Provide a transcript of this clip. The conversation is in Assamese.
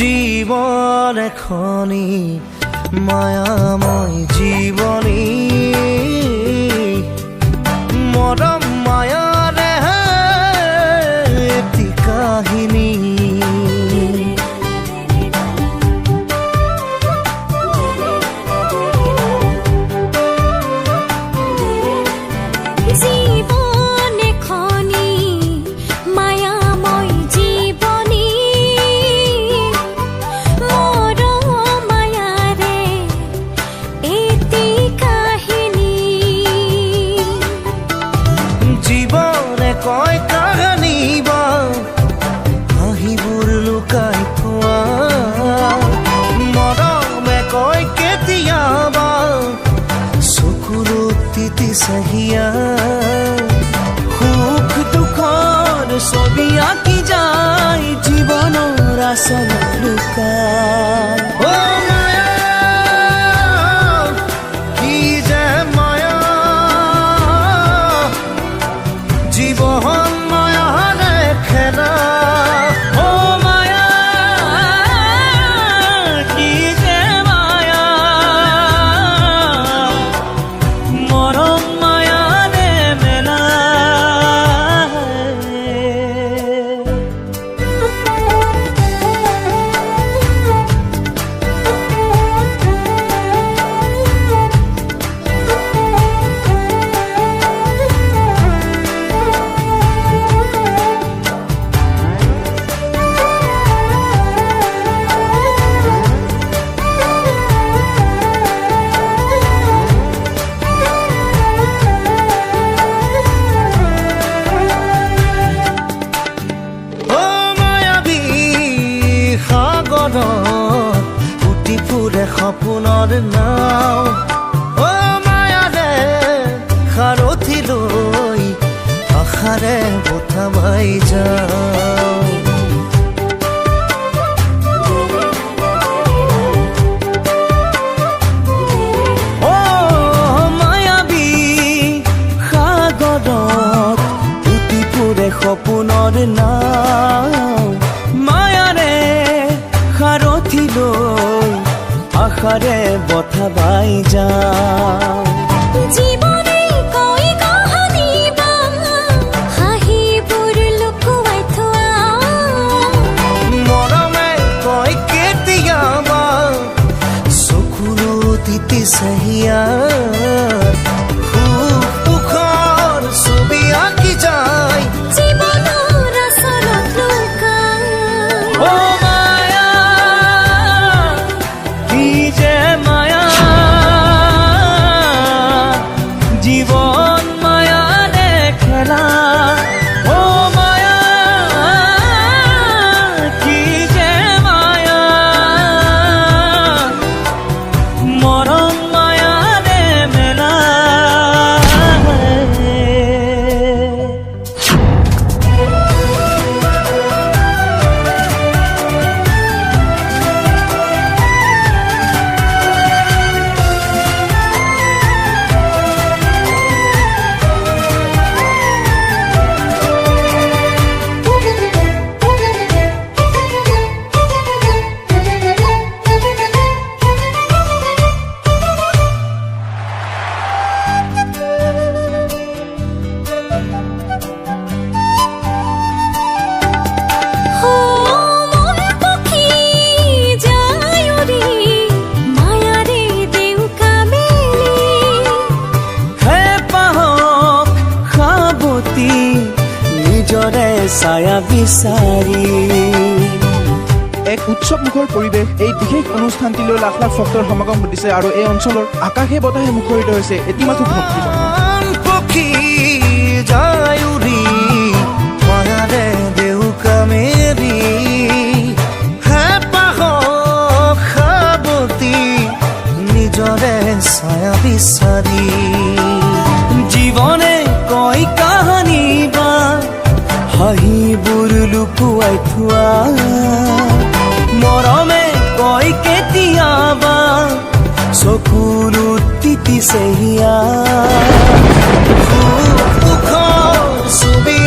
জীবন এখনি মায়াময় জীবনী মৰম মায়াৰে এটি কাহিনী কয় কাহানী বা হাঁহিবোৰ লুকাই থোৱা মৰমে কয় কেতিয়াবা চকুলো তিতি চাহিয়া সুখ দুখৰ ছবি আঁকি যায় জীৱনৰ আচল লুকাই জীবন মায়ারে খেলা ও মায়া কি যে মায়া মরম মায়ারে মেলা উটি ফুৰে সপোনৰ নাও ও মায়াৰে সাৰথি লৈ আশাৰে বঠা মাই যাওঁ ও মায়াবী সাগৰত উটি ফুৰে সপোনৰ নাও মায়াৰে সাৰথি লৈ আশাৰে বঠা বাই যাওঁ জীৱনে কয় কাহানী বা হাঁহিবোৰ লুকুৱাই থোৱা মৰমে কয় কেতিয়াবা চকুলো তিতি চাহিয়া সুখ দুখৰ ছবি আঁকি যায় জীৱনৰ আচলত লুকাই ও মায়া কি যে মায়া জীবন মায়াৰে খেলা ও মায়া কি যে মায়া মৰম মায়াৰে মেলা নিজৰে ছায়া বিচাৰি এক উৎসৱমুখৰ পৰিৱেশ এই বিশেষ অনুষ্ঠানটিলৈ লাখ লাখ ভক্তৰ সমাগম ঘটিছে আৰু এই অঞ্চলৰ আকাশে বতাহে মুখৰিত হৈছে এটিমাথো ভক্তি পক্ষী যায় উৰি মায়াৰে দেউকা মেৰি হেঁপাহ সাৱতি নিজৰে ছায়া বিচাৰি জীৱনে কয় কাহানী বা হাঁহিবোৰ লুকুৱাই থোৱা মৰমে কয় কেতিয়াবা চকুলো তিতি চাহিয়া সুখ দুখৰ ছবি